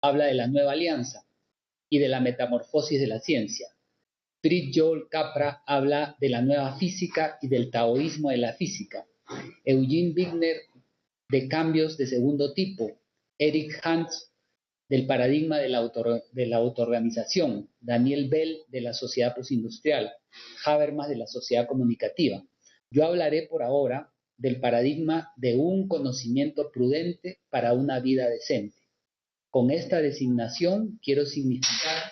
habla de la nueva alianza y de la metamorfosis de la ciencia. Fritjof Capra habla de la nueva física y del taoísmo de la física. Eugene Wigner de cambios de segundo tipo. Eric Hans del paradigma de la autoorganización. Daniel Bell de la sociedad postindustrial. Habermas de la sociedad comunicativa. Yo hablaré por ahora del paradigma de un conocimiento prudente para una vida decente. Con esta designación quiero significar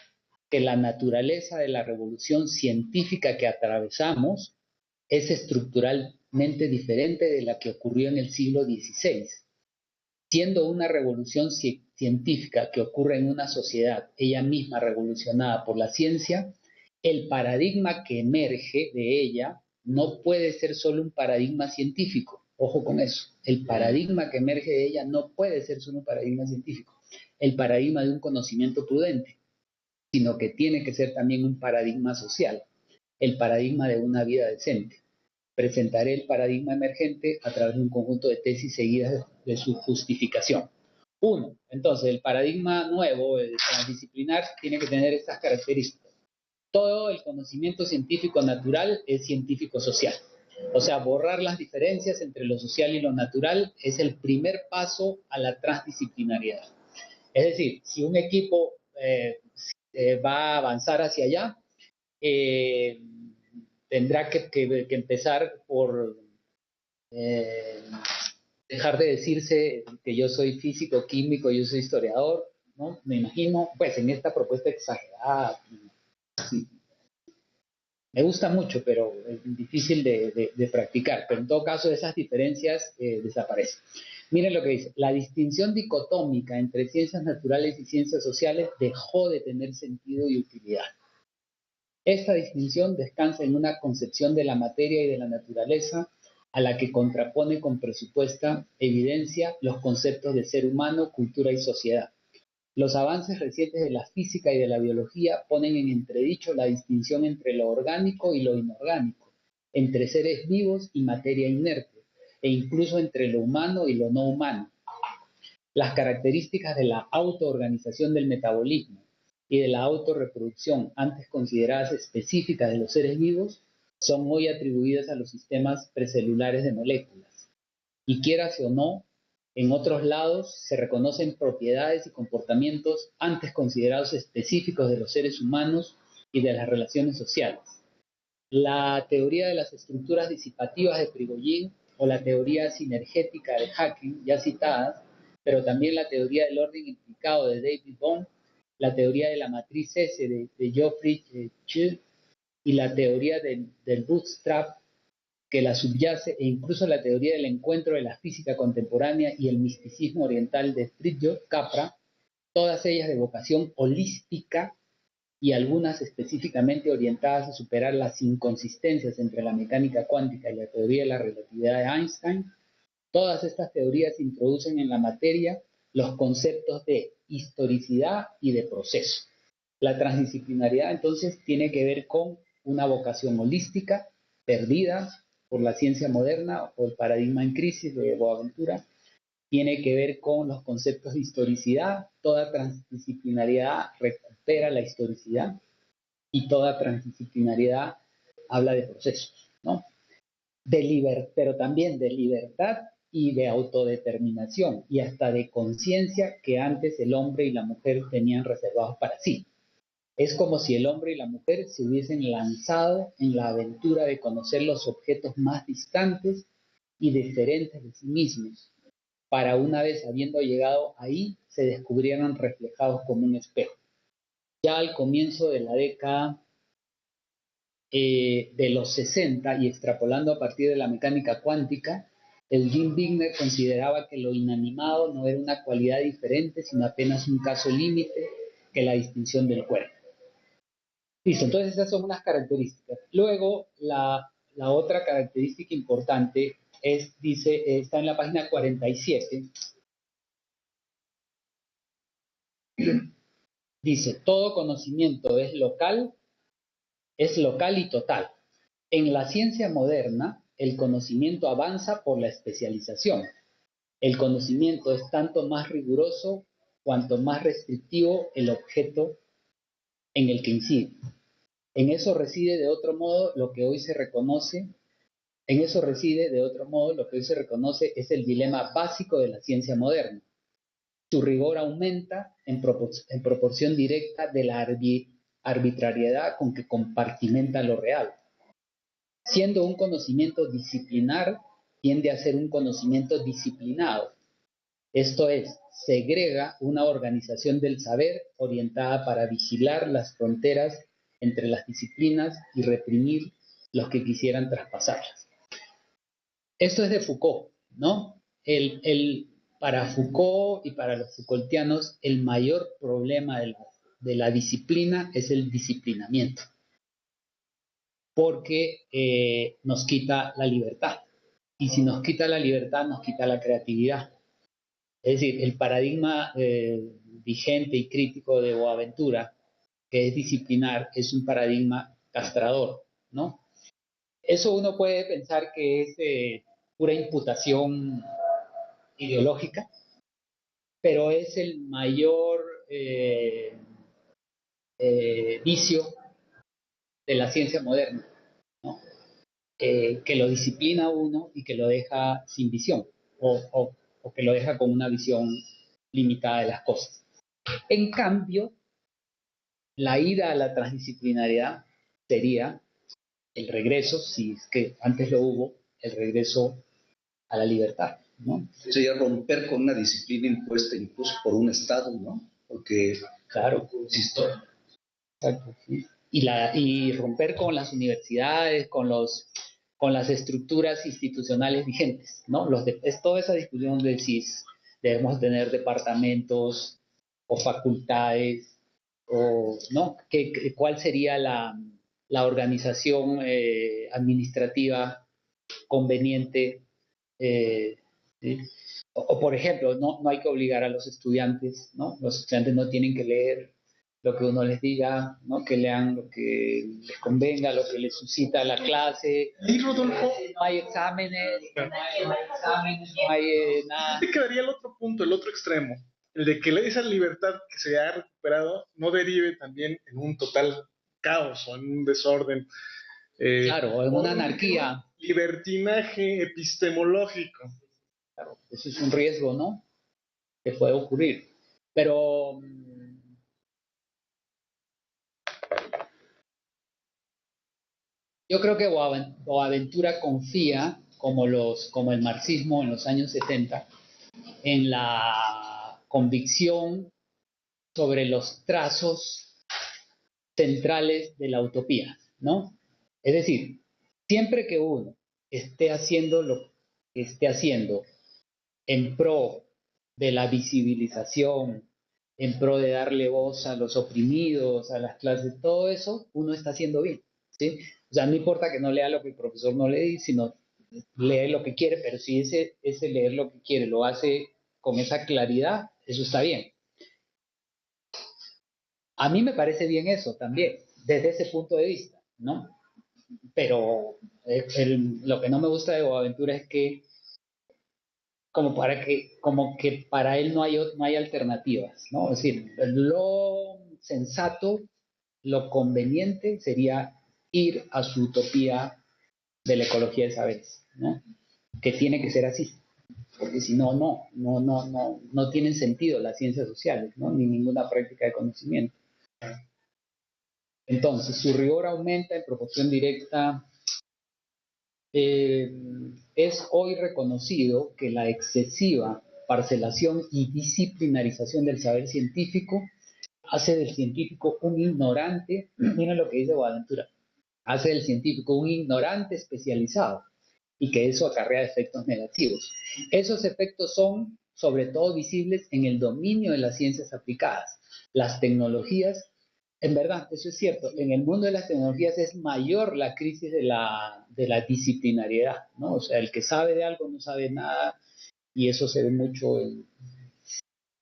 que la naturaleza de la revolución científica que atravesamos es estructuralmente diferente de la que ocurrió en el siglo XVI. Siendo una revolución científica que ocurre en una sociedad ella misma revolucionada por la ciencia, el paradigma que emerge de ella no puede ser solo un paradigma científico. Ojo con eso. El paradigma que emerge de ella no puede ser solo un paradigma científico. El paradigma de un conocimiento prudente, sino que tiene que ser también un paradigma social, el paradigma de una vida decente. Presentaré el paradigma emergente a través de un conjunto de tesis seguidas de su justificación. Uno, entonces, el paradigma nuevo, el transdisciplinar, tiene que tener estas características. Todo el conocimiento científico natural es científico social. O sea, borrar las diferencias entre lo social y lo natural es el primer paso a la transdisciplinariedad. Es decir, si un equipo va a avanzar hacia allá, tendrá que empezar por dejar de decirse que yo soy físico, químico, yo soy historiador, ¿no? Me imagino, pues en esta propuesta exagerada, sí, me gusta mucho, pero es difícil de practicar. Pero en todo caso, esas diferencias desaparecen. Miren lo que dice. La distinción dicotómica entre ciencias naturales y ciencias sociales dejó de tener sentido y utilidad. Esta distinción descansa en una concepción de la materia y de la naturaleza a la que contrapone con presupuesta evidencia los conceptos de ser humano, cultura y sociedad. Los avances recientes de la física y de la biología ponen en entredicho la distinción entre lo orgánico y lo inorgánico, entre seres vivos y materia inerte, e incluso entre lo humano y lo no humano. Las características de la autoorganización del metabolismo y de la autorreproducción, antes consideradas específicas de los seres vivos, son hoy atribuidas a los sistemas precelulares de moléculas. Y quierase o no, en otros lados se reconocen propiedades y comportamientos antes considerados específicos de los seres humanos y de las relaciones sociales. La teoría de las estructuras disipativas de Prigogine o la teoría sinergética de Hacking, ya citadas, pero también la teoría del orden implicado de David Bohm, la teoría de la matriz S de Geoffrey Childs y la teoría del bootstrap que la subyace, e incluso la teoría del encuentro de la física contemporánea y el misticismo oriental de Fritjof Capra, todas ellas de vocación holística y algunas específicamente orientadas a superar las inconsistencias entre la mecánica cuántica y la teoría de la relatividad de Einstein. Todas estas teorías introducen en la materia los conceptos de historicidad y de proceso. La transdisciplinariedad entonces tiene que ver con una vocación holística perdida por la ciencia moderna o el paradigma en crisis de Boaventura. Tiene que ver con los conceptos de historicidad. Toda transdisciplinariedad recupera la historicidad y toda transdisciplinariedad habla de procesos, ¿no? Pero también de libertad y de autodeterminación y hasta de conciencia que antes el hombre y la mujer tenían reservados para sí. Es como si el hombre y la mujer se hubiesen lanzado en la aventura de conocer los objetos más distantes y diferentes de sí mismos, para una vez habiendo llegado ahí, se descubrieran reflejados como un espejo. Ya al comienzo de la década de los 60 y extrapolando a partir de la mecánica cuántica, Eugene Wigner consideraba que lo inanimado no era una cualidad diferente, sino apenas un caso límite que la distinción del cuerpo. Listo, entonces esas son unas características. Luego, la otra característica importante es, dice, está en la página 47. Dice, todo conocimiento es local y total. En la ciencia moderna, el conocimiento avanza por la especialización. El conocimiento es tanto más riguroso cuanto más restrictivo el objeto en el que incide. En eso reside de otro modo lo que hoy se reconoce, en eso reside de otro modo lo que hoy se reconoce es el dilema básico de la ciencia moderna. Su rigor aumenta en proporción directa de la arbitrariedad con que compartimenta lo real. Siendo un conocimiento disciplinar, tiende a ser un conocimiento disciplinado. Esto es, segrega una organización del saber orientada para vigilar las fronteras entre las disciplinas y reprimir los que quisieran traspasarlas. Esto es de Foucault, ¿no? Para Foucault y para los Foucaultianos, el mayor problema de la disciplina es el disciplinamiento, porque nos quita la libertad. Y si nos quita la libertad, nos quita la creatividad. Es decir, el paradigma vigente y crítico de Boaventura, que es disciplinar, es un paradigma castrador, ¿no? Eso uno puede pensar que es pura imputación ideológica, pero es el mayor vicio de la ciencia moderna, ¿no? Que lo disciplina a uno y que lo deja sin visión, o que lo deja con una visión limitada de las cosas. En cambio, la ida a la transdisciplinariedad sería el regreso, si es que antes lo hubo, el regreso a la libertad, ¿no? Sería romper con una disciplina impuesta incluso por un Estado, ¿no? Porque, claro, insisto, exacto, sí. Y romper con las universidades, con las estructuras institucionales vigentes, ¿no? Es toda esa discusión de si debemos tener departamentos o facultades, o, ¿no? ¿Cuál sería la organización administrativa conveniente? ¿Sí? Por ejemplo, no hay que obligar a los estudiantes, ¿no? Los estudiantes no tienen que leer lo que uno les diga, ¿no? Que lean lo que les convenga, lo que les suscita la clase. Y Rodolfo, No hay exámenes, no hay nada. ¿dónde quedaría el otro punto, el otro extremo? El de que esa libertad que se ha recuperado no derive también en un total caos o en un desorden. Claro, en una anarquía. Libertinaje epistemológico. Claro, eso es un riesgo, ¿no? Que puede ocurrir. Pero yo creo que Boaventura confía, como el marxismo en los años 70, en la convicción sobre los trazos centrales de la utopía, ¿no? Es decir, siempre que uno esté haciendo lo que esté haciendo en pro de la visibilización, en pro de darle voz a los oprimidos, a las clases, todo eso, uno está haciendo bien, ¿sí? O sea, no importa que no lea lo que el profesor no lee, sino lee lo que quiere, pero si ese leer lo que quiere lo hace con esa claridad, eso está bien. A mí me parece bien eso también, desde ese punto de vista, ¿no? Pero lo que no me gusta de Boaventura es que como que para él no hay alternativas, ¿no? Es decir, lo sensato, lo conveniente sería ir a su utopía de la ecología de saberes, ¿no? Que tiene que ser así, porque si no, no tienen sentido las ciencias sociales, ¿no? Ni ninguna práctica de conocimiento. Entonces, su rigor aumenta en proporción directa. Es hoy reconocido que la excesiva parcelación y disciplinarización del saber científico hace del científico un ignorante, miren lo que dice Boaventura, hace del científico un ignorante especializado y que eso acarrea efectos negativos. Esos efectos son sobre todo visibles en el dominio de las ciencias aplicadas, las tecnologías. En verdad, eso es cierto. En el mundo de las tecnologías es mayor la crisis de la disciplinariedad, ¿no? O sea, el que sabe de algo no sabe nada, y eso se ve mucho en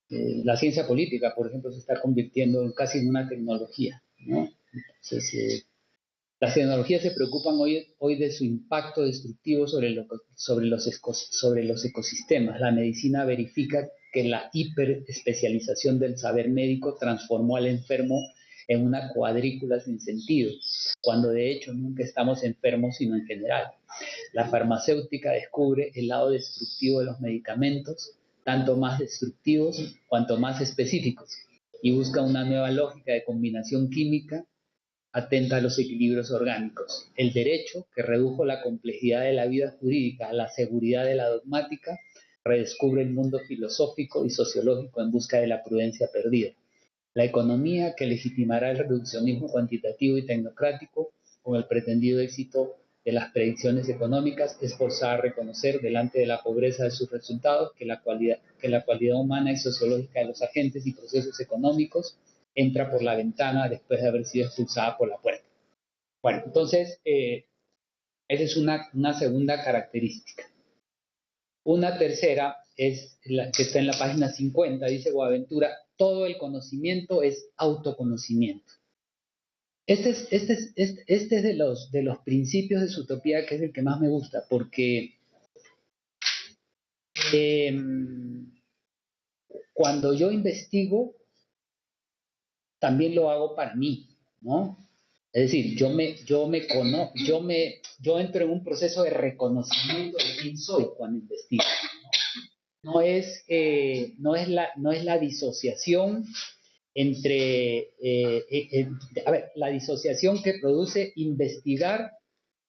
la ciencia política, por ejemplo, se está convirtiendo casi en una tecnología, ¿no? Entonces, las tecnologías se preocupan hoy de su impacto destructivo sobre los ecosistemas. La medicina verifica que la hiperespecialización del saber médico transformó al enfermo en una cuadrícula sin sentido, cuando de hecho nunca estamos enfermos sino en general. La farmacéutica descubre el lado destructivo de los medicamentos, tanto más destructivos cuanto más específicos, y busca una nueva lógica de combinación química atenta a los equilibrios orgánicos. El derecho, que redujo la complejidad de la vida jurídica a la seguridad de la dogmática, redescubre el mundo filosófico y sociológico en busca de la prudencia perdida. La economía, que legitimará el reduccionismo cuantitativo y tecnocrático con el pretendido éxito de las predicciones económicas, es forzada a reconocer delante de la pobreza de sus resultados que la cualidad humana y sociológica de los agentes y procesos económicos entra por la ventana después de haber sido expulsada por la puerta. Bueno, entonces, esa es una segunda característica. Una tercera es la que está en la página 50, dice Boaventura: todo el conocimiento es autoconocimiento. Este es de los principios de su utopía, que es el que más me gusta, porque cuando yo investigo, también lo hago para mí, ¿no? Es decir, yo entro en un proceso de reconocimiento de quién soy cuando investigo. No es la disociación entre, la disociación que produce investigar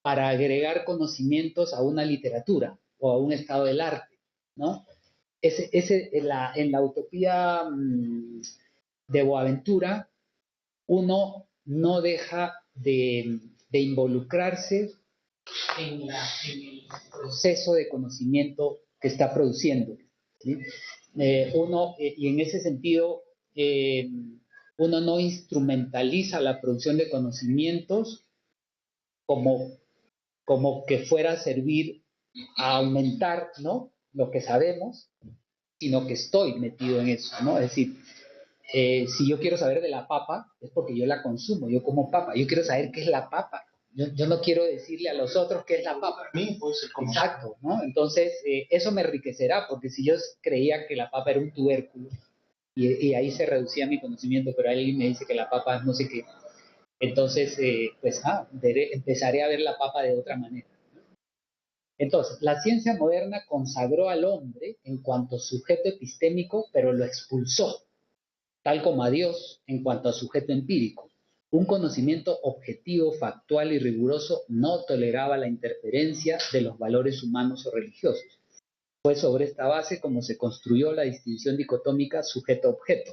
para agregar conocimientos a una literatura o a un estado del arte, ¿no? En la utopía de Boaventura, uno no deja de involucrarse en el proceso de conocimiento que está produciendo, ¿sí? Y en ese sentido, uno no instrumentaliza la producción de conocimientos como que fuera a servir a aumentar, ¿no?, lo que sabemos, sino que estoy metido en eso, ¿no? Es decir, si yo quiero saber de la papa, es porque yo la consumo, yo como papa, yo quiero saber qué es la papa. Yo no quiero decirle a los otros qué es la papa. Para mí puede ser como... Exacto, ¿no? Entonces, eso me enriquecerá, porque si yo creía que la papa era un tubérculo, y ahí se reducía mi conocimiento, pero alguien me dice que la papa no sé qué, entonces, empezaré a ver la papa de otra manera. Entonces, la ciencia moderna consagró al hombre en cuanto sujeto epistémico, pero lo expulsó, tal como a Dios en cuanto a sujeto empírico. Un conocimiento objetivo, factual y riguroso no toleraba la interferencia de los valores humanos o religiosos. Fue sobre esta base como se construyó la distinción dicotómica sujeto-objeto.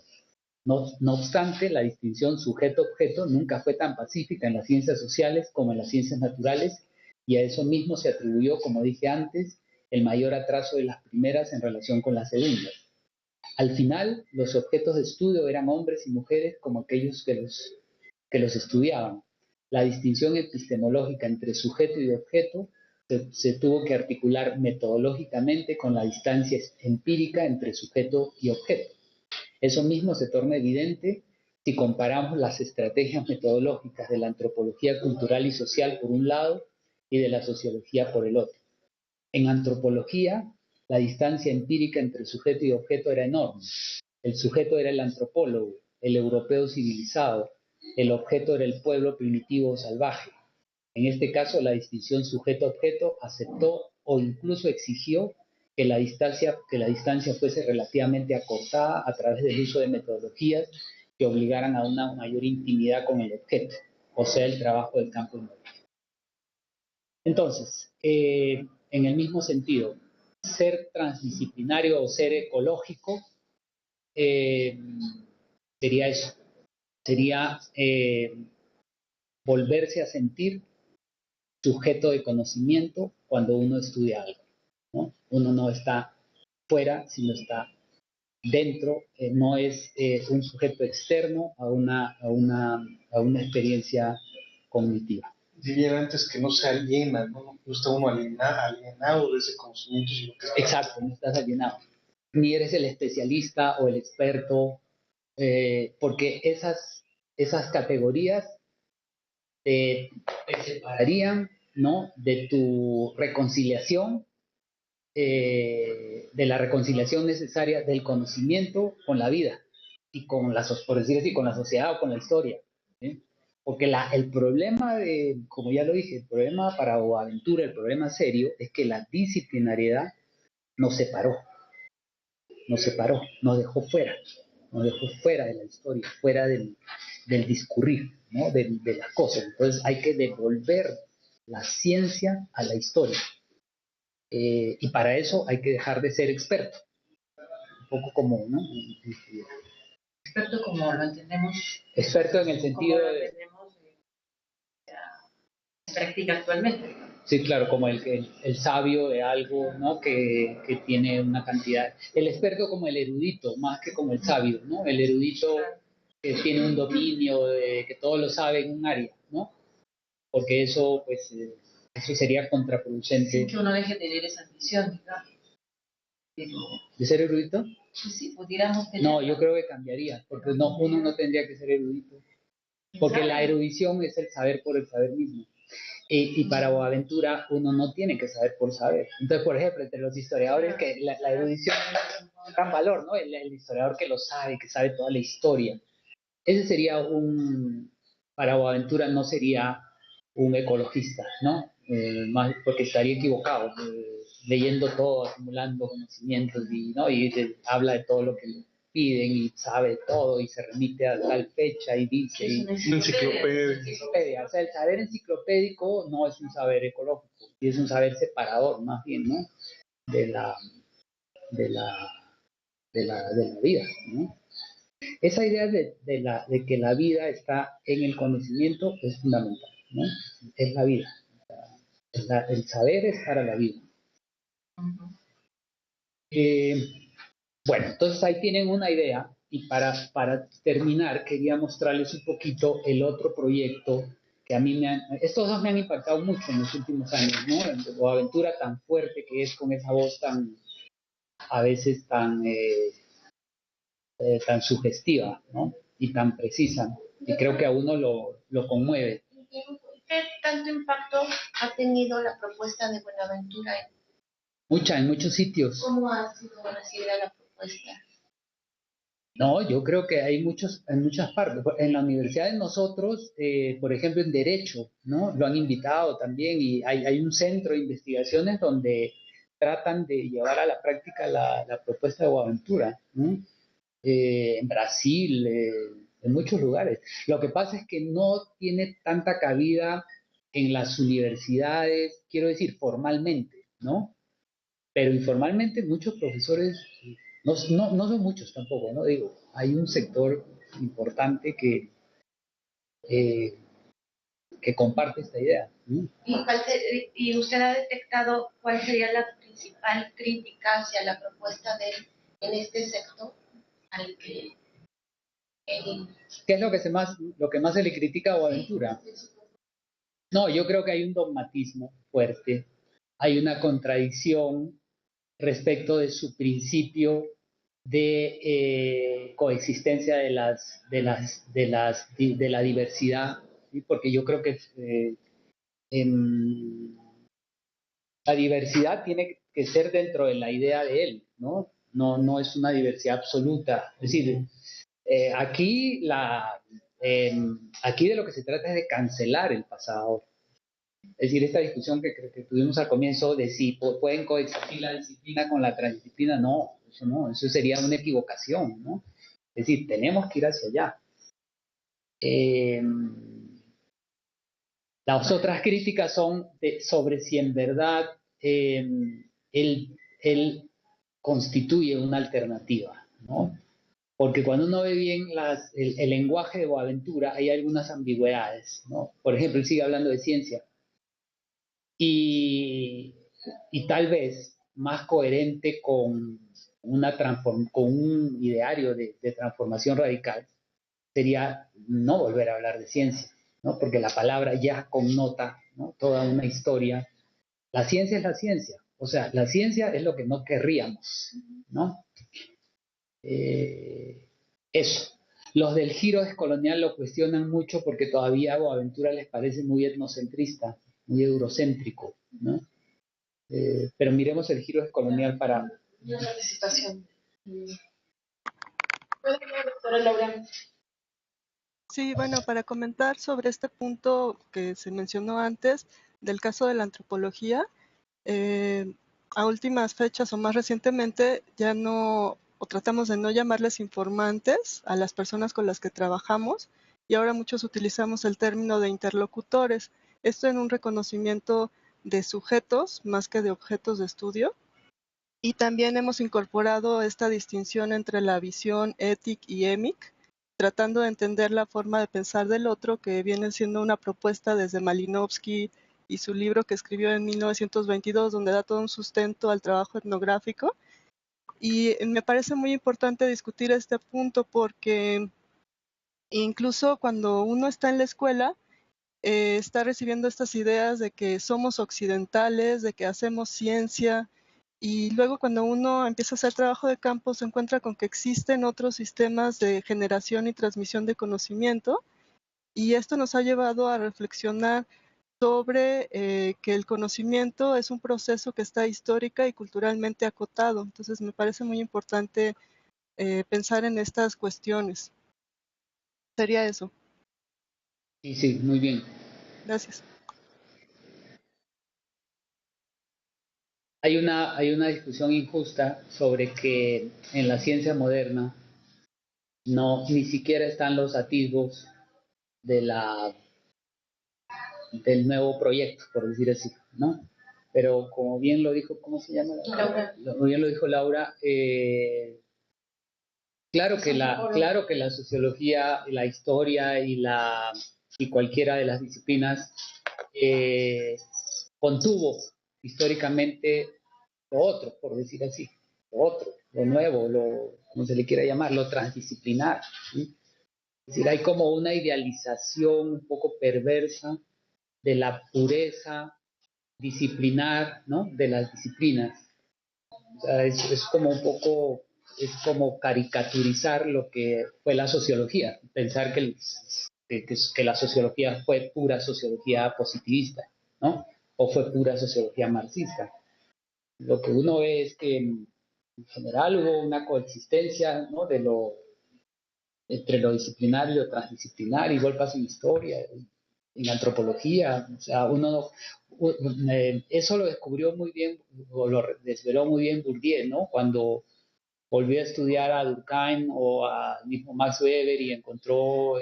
No obstante, la distinción sujeto-objeto nunca fue tan pacífica en las ciencias sociales como en las ciencias naturales, y a eso mismo se atribuyó, como dije antes, el mayor atraso de las primeras en relación con las segundas. Al final, los objetos de estudio eran hombres y mujeres como aquellos que los estudiaban. La distinción epistemológica entre sujeto y objeto se tuvo que articular metodológicamente con la distancia empírica entre sujeto y objeto. Eso mismo se torna evidente si comparamos las estrategias metodológicas de la antropología cultural y social por un lado y de la sociología por el otro. En antropología, la distancia empírica entre sujeto y objeto era enorme. El sujeto era el antropólogo, el europeo civilizado, el objeto era el pueblo primitivo o salvaje. En este caso, la distinción sujeto-objeto aceptó o incluso exigió que la distancia fuese relativamente acortada a través del uso de metodologías que obligaran a una mayor intimidad con el objeto, o sea, el trabajo del campo inmediato. Entonces, en el mismo sentido, ser transdisciplinario o ser ecológico sería eso, sería volverse a sentir sujeto de conocimiento cuando uno estudia algo, ¿no? Uno no está fuera, sino está dentro, no es un sujeto externo a una experiencia cognitiva. Diría antes que no se aliena, ¿no? No está uno alienado de ese conocimiento, sino que... Exacto, no estás alienado. Ni eres el especialista o el experto, porque esas categorías te separarían, ¿no?, de tu reconciliación de la reconciliación necesaria del conocimiento con la vida y con la, por decir así, con la sociedad o con la historia. ¿Sí? Porque el problema como ya lo dije, el problema para Boaventura, el problema serio, es que la disciplinariedad nos separó, nos dejó fuera de la historia, fuera del discurrir, ¿no? de las cosas. Entonces hay que devolver la ciencia a la historia. Y para eso hay que dejar de ser experto, un poco como, ¿no? Experto como lo entendemos. Experto en el sentido como lo entendemos en práctica actualmente. Sí, claro, como el sabio de algo, ¿no? Que tiene una cantidad. El experto como el erudito, más que como el sabio, ¿no? El erudito que tiene un dominio, que todo lo sabe en un área, ¿no? Porque eso, pues, eso sería contraproducente. Sin que uno deje de tener esa ambición, digamos. Pero, ¿De ser erudito? pues sí, pudiéramos tener. No, yo creo que cambiaría, porque no, uno no tendría que ser erudito. Porque la erudición es el saber por el saber mismo. Y para Boaventura uno no tiene que saber por saber. Entonces, por ejemplo, entre los historiadores, que la erudición es un gran valor, ¿no? El historiador que lo sabe, que sabe toda la historia. Ese sería para Boaventura no sería un ecologista, ¿no? Más porque estaría equivocado, leyendo todo, acumulando conocimientos ¿no? Habla de todo lo que le piden y sabe todo y se remite a tal fecha y dice. Enciclopedia. O sea, el saber enciclopédico no es un saber ecológico, es un saber separador más bien, ¿no? De la vida, ¿no? Esa idea de que la vida está en el conocimiento es fundamental, ¿no? Es la vida. El saber es para la vida. Bueno, entonces ahí tienen una idea y para terminar quería mostrarles un poquito el otro proyecto que a mí estos dos me han impactado mucho en los últimos años, ¿no? Boaventura tan fuerte que es con esa voz a veces tan sugestiva, ¿no? Y tan precisa. Y creo que a uno lo conmueve. ¿Qué tanto impacto ha tenido la propuesta de Buenaventura? En muchos sitios. ¿Cómo ha sido recibida la propuesta? No, yo creo que hay en muchas partes. En la universidad de nosotros, por ejemplo, en Derecho, ¿no? Lo han invitado también y hay un centro de investigaciones donde tratan de llevar a la práctica la propuesta de Boaventura, ¿no? En Brasil, en muchos lugares. Lo que pasa es que no tiene tanta cabida en las universidades, quiero decir, formalmente, ¿no? Pero informalmente muchos profesores, no son muchos tampoco, ¿no? Digo, hay un sector importante que comparte esta idea. ¿No? ¿Y usted ha detectado cuál sería la principal crítica hacia la propuesta de él en este sector? Al que ¿Qué es lo que más se le critica a Boaventura? No, yo creo que hay un dogmatismo fuerte, hay una contradicción respecto de su principio de coexistencia de la diversidad, ¿sí? Porque yo creo que la diversidad tiene que ser dentro de la idea de él, ¿no? No es una diversidad absoluta. Es decir, aquí de lo que se trata es de cancelar el pasado. Es decir, esta discusión que tuvimos al comienzo de si pueden coexistir la disciplina con la transdisciplina, no, eso sería una equivocación, ¿no? Es decir, tenemos que ir hacia allá. Las otras críticas son sobre si en verdad él constituye una alternativa, ¿no? Porque cuando uno ve bien el lenguaje de Boaventura, hay algunas ambigüedades, ¿no? Por ejemplo, él sigue hablando de ciencia. Y tal vez más coherente con un ideario de transformación radical sería no volver a hablar de ciencia, ¿no? Porque la palabra ya connota, ¿no? Toda una historia. La ciencia es la ciencia, o sea, la ciencia es lo que no querríamos, ¿no? Eso. Los del giro descolonial lo cuestionan mucho porque todavía a Boaventura les parece muy etnocentrista, muy eurocéntrico, ¿no? pero miremos el giro colonial para... La participación. ¿Puede hablar, doctora Laura? Sí, bueno, para comentar sobre este punto que se mencionó antes del caso de la antropología, a últimas fechas o más recientemente ya no, o tratamos de no llamarles informantes a las personas con las que trabajamos, y ahora muchos utilizamos el término de interlocutores, esto en un reconocimiento de sujetos más que de objetos de estudio. Y también hemos incorporado esta distinción entre la visión ética y émic, tratando de entender la forma de pensar del otro, que viene siendo una propuesta desde Malinowski y su libro que escribió en 1922, donde da todo un sustento al trabajo etnográfico. Y me parece muy importante discutir este punto porque incluso cuando uno está en la escuela, está recibiendo estas ideas de que somos occidentales, de que hacemos ciencia, y luego cuando uno empieza a hacer trabajo de campo se encuentra con que existen otros sistemas de generación y transmisión de conocimiento, y esto nos ha llevado a reflexionar sobre que el conocimiento es un proceso que está histórica y culturalmente acotado. Entonces me parece muy importante pensar en estas cuestiones. Sería eso. Sí, sí, muy bien. Gracias. Hay una discusión injusta sobre que en la ciencia moderna no, ni siquiera están los atisbos de del nuevo proyecto, por decir así, ¿no? Pero como bien lo dijo, ¿cómo se llama? Laura. Como bien lo dijo Laura, claro que la sociología, la historia y cualquiera de las disciplinas contuvo históricamente lo otro, por decir así, lo nuevo, como se le quiera llamar, lo transdisciplinar, ¿sí? Es decir, hay como una idealización un poco perversa de la pureza disciplinar, ¿no? De las disciplinas. O sea, es como un poco, es como caricaturizar lo que fue la sociología, pensar que la sociología fue pura sociología positivista, ¿no? O fue pura sociología marxista. Lo que uno ve es que en general hubo una coexistencia, ¿no? Entre lo disciplinar y lo transdisciplinar, igual pasa en historia, en antropología, o sea, eso lo descubrió muy bien, o lo desveló muy bien Bourdieu, ¿no? Cuando volvió a estudiar a Durkheim o al mismo Max Weber y encontró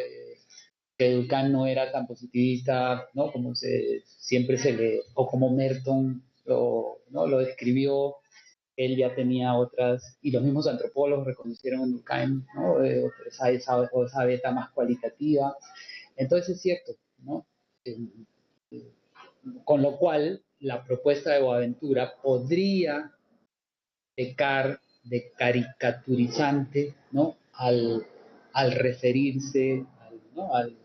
que Durkheim no era tan positivista, ¿no? Como siempre o como Merton ¿no? Lo describió, él ya tenía otras, y los mismos antropólogos reconocieron en Durkheim, ¿no? Esa beta más cualitativa. Entonces es cierto, ¿no? Con lo cual, la propuesta de Boaventura podría pecar de caricaturizante, ¿no? Al referirse, ¿no? Al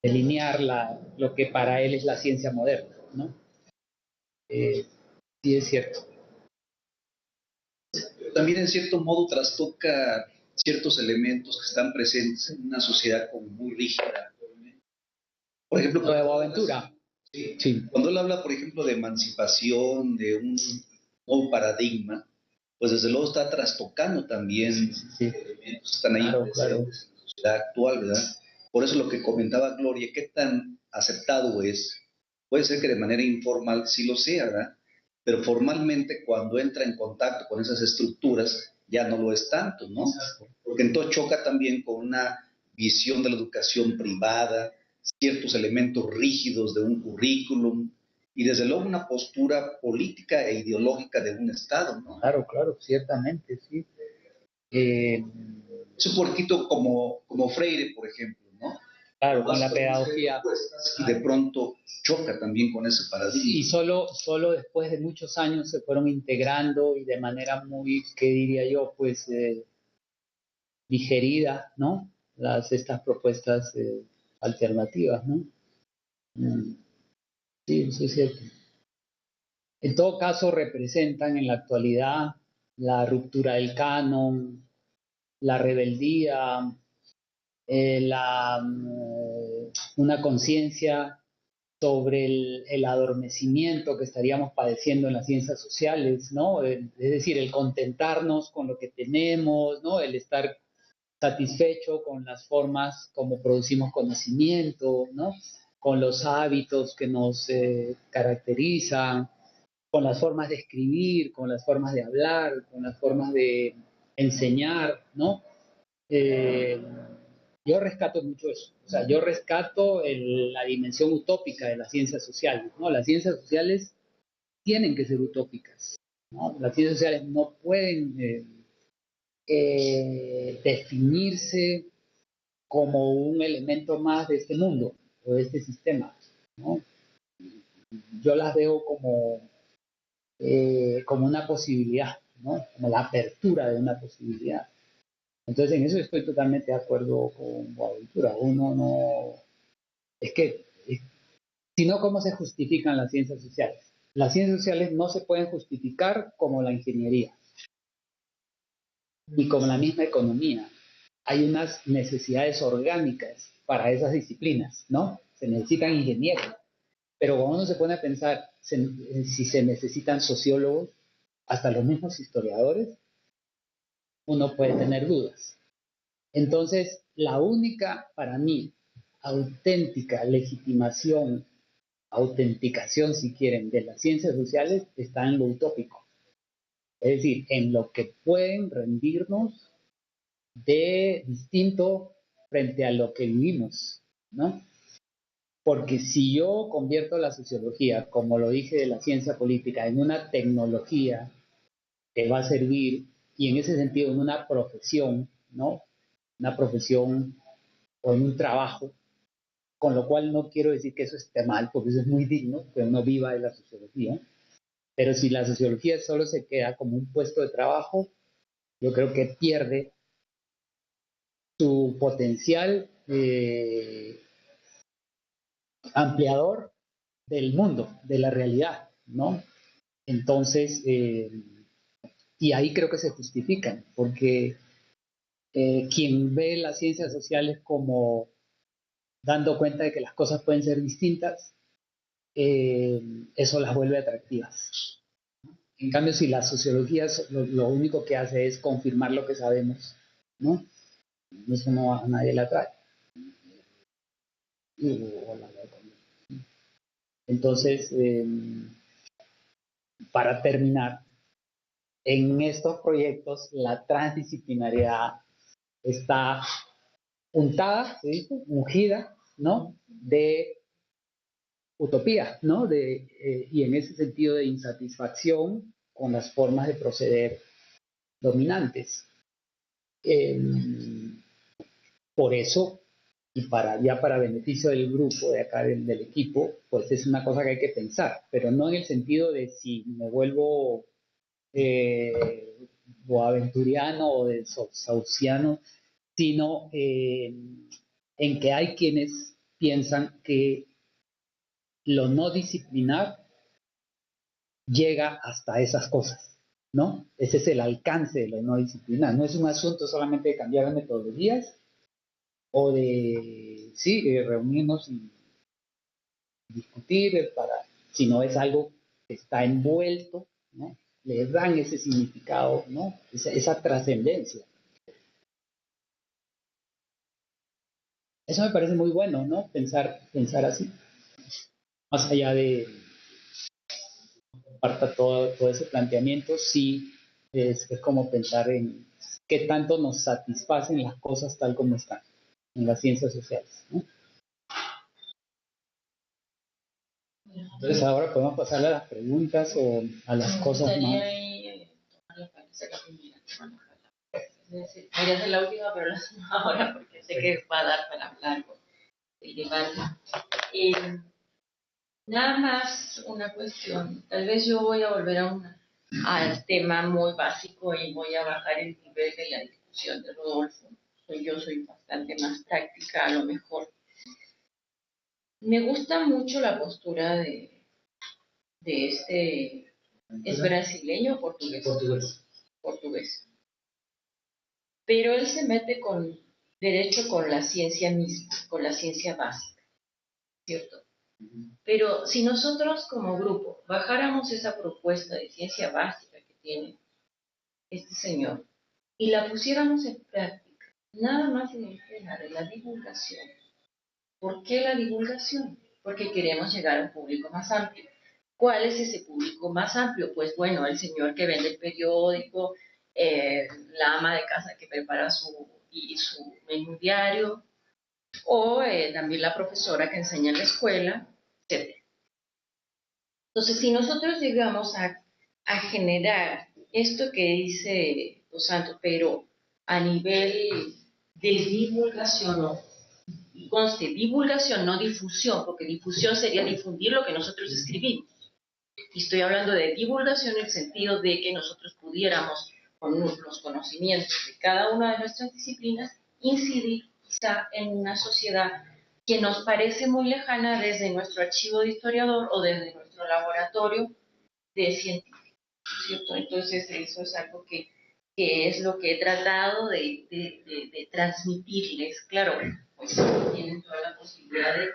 delinear lo que para él es la ciencia moderna, ¿no? Sí es cierto. También en cierto modo trastoca ciertos elementos que están presentes en una sociedad como muy rígida. Por ejemplo, Lo de Boaventura. Sí. Sí. Cuando él habla, por ejemplo, de emancipación, de un nuevo paradigma, pues desde luego está trastocando también Sí. elementos que están ahí Claro, presentes claro. en la sociedad actual, ¿verdad? Por eso lo que comentaba Gloria, ¿qué tan aceptado es? Puede ser que de manera informal sí lo sea, ¿verdad? Pero formalmente cuando entra en contacto con esas estructuras ya no lo es tanto, ¿no? Porque entonces choca también con una visión de la educación privada, ciertos elementos rígidos de un currículum y desde luego una postura política e ideológica de un Estado, ¿no? Claro, claro, ciertamente, sí. Es un poquito como Freire, por ejemplo, ¿no? Claro, con la pedagogía. Y de pronto choca también con ese paradigma. Y solo después de muchos años se fueron integrando y de manera muy, ¿qué diría yo? Pues digerida, ¿no? Estas propuestas alternativas, ¿no? Sí, eso es cierto. En todo caso, representan en la actualidad la ruptura del canon, la rebeldía, una conciencia sobre el adormecimiento que estaríamos padeciendo en las ciencias sociales, ¿no? Es decir, el contentarnos con lo que tenemos, ¿no? El estar satisfecho con las formas como producimos conocimiento, ¿no? Con los hábitos que nos caracterizan, con las formas de escribir, con las formas de hablar, con las formas de enseñar, ¿no? Eh, yo rescato mucho eso. O sea, yo rescato la dimensión utópica de las ciencias sociales, ¿no? Las ciencias sociales tienen que ser utópicas, ¿no? Las ciencias sociales no pueden definirse como un elemento más de este mundo o de este sistema, ¿no? Yo las veo como una posibilidad, ¿no? Como la apertura de una posibilidad. Entonces, en eso estoy totalmente de acuerdo con Boaventura. Uno no... Es que, si no, ¿cómo se justifican las ciencias sociales? Las ciencias sociales no se pueden justificar como la ingeniería y como la misma economía. Hay unas necesidades orgánicas para esas disciplinas, ¿no? Se necesitan ingenieros. Pero cuando uno se pone a pensar si se necesitan sociólogos, hasta los mismos historiadores, uno puede tener dudas. Entonces, la única, para mí, auténtica legitimación, autenticación, si quieren, de las ciencias sociales está en lo utópico. Es decir, en lo que pueden rendirnos de distinto frente a lo que vivimos, ¿no? Porque si yo convierto la sociología, como lo dije de la ciencia política, en una tecnología que va a servir, y en ese sentido en una profesión, ¿no? Una profesión o en un trabajo, con lo cual no quiero decir que eso esté mal, porque eso es muy digno, que uno viva de la sociología, pero si la sociología solo se queda como un puesto de trabajo, yo creo que pierde su potencial ampliador del mundo, de la realidad, ¿no? Entonces, y ahí creo que se justifican, porque quien ve las ciencias sociales como dando cuenta de que las cosas pueden ser distintas, eso las vuelve atractivas. En cambio, si la sociología lo único que hace es confirmar lo que sabemos, ¿no? Eso no a nadie la atrae. Entonces, para terminar, en estos proyectos la transdisciplinariedad está untada, ¿se dice? Ungida, ¿no? De utopía, ¿no? Y en ese sentido de insatisfacción con las formas de proceder dominantes. Por eso, y para beneficio del grupo, de acá del equipo, pues es una cosa que hay que pensar, pero no en el sentido de si me vuelvo boaventuriano o de sauciano, sino en que hay quienes piensan que lo no disciplinar llega hasta esas cosas, ¿no? Ese es el alcance de lo no disciplinar. No es un asunto solamente de cambiar metodologías o de, sí, reunirnos y discutir, sino es algo que está envuelto, ¿no? Le dan ese significado, ¿no? Esa trascendencia. Eso me parece muy bueno, ¿no? Pensar así. Más allá de parta todo ese planteamiento, sí es como pensar en qué tanto nos satisfacen las cosas tal como están en las ciencias sociales, ¿no? Entonces ahora podemos pasar a las preguntas o a las cosas más. Quería hacer la última, pero la hacemos ahora porque sé que va a dar para hablar el debate. Nada más una cuestión. Tal vez yo voy a volver al tema muy básico y voy a bajar el nivel de la discusión de Rodolfo. Yo soy bastante más práctica, a lo mejor. Me gusta mucho la postura de este, ¿es brasileño o portugués? Portugués. Pero él se mete con derecho con la ciencia misma, con la ciencia básica, ¿cierto? Pero si nosotros como grupo bajáramos esa propuesta de ciencia básica que tiene este señor y la pusiéramos en práctica, nada más en el tema de la divulgación. ¿Por qué la divulgación? Porque queremos llegar a un público más amplio. ¿Cuál es ese público más amplio? Pues bueno, el señor que vende el periódico, la ama de casa que prepara su menú diario, o también la profesora que enseña en la escuela, etc. Entonces, si nosotros llegamos a generar esto que dice Dos Santos, pero a nivel de divulgación, y conste, divulgación, no difusión, porque difusión sería difundir lo que nosotros escribimos. Y estoy hablando de divulgación en el sentido de que nosotros pudiéramos, con los conocimientos de cada una de nuestras disciplinas, incidir quizá en una sociedad que nos parece muy lejana desde nuestro archivo de historiador o desde nuestro laboratorio de científico, ¿cierto? Entonces eso es algo que es lo que he tratado de transmitirles. Claro, pues tienen toda la posibilidad de